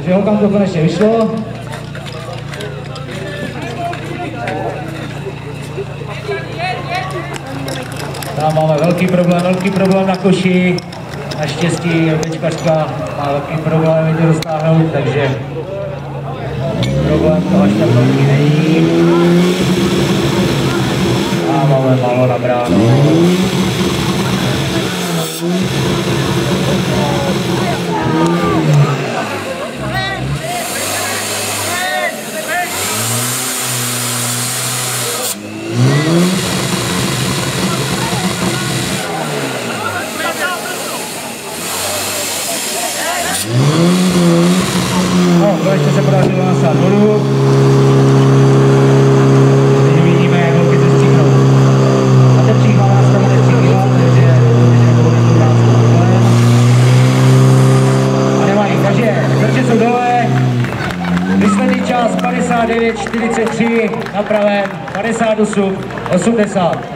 že holkám to konečně vyšlo. Tam máme velký problém na koši. Naštěstí tečkařka má velký problém to dostáhnout, takže problém to až tak velký není. A máme málo nabráno. No, to ještě se podařilo nasát vodu. Teď vidíme, jak holky se stříhnou. A ten přík má nastavené 3 kg, takže nebude to dát problém. A nemají, takže krče jsou dole. Výsledný čas 59,43 na pravém, 58,80.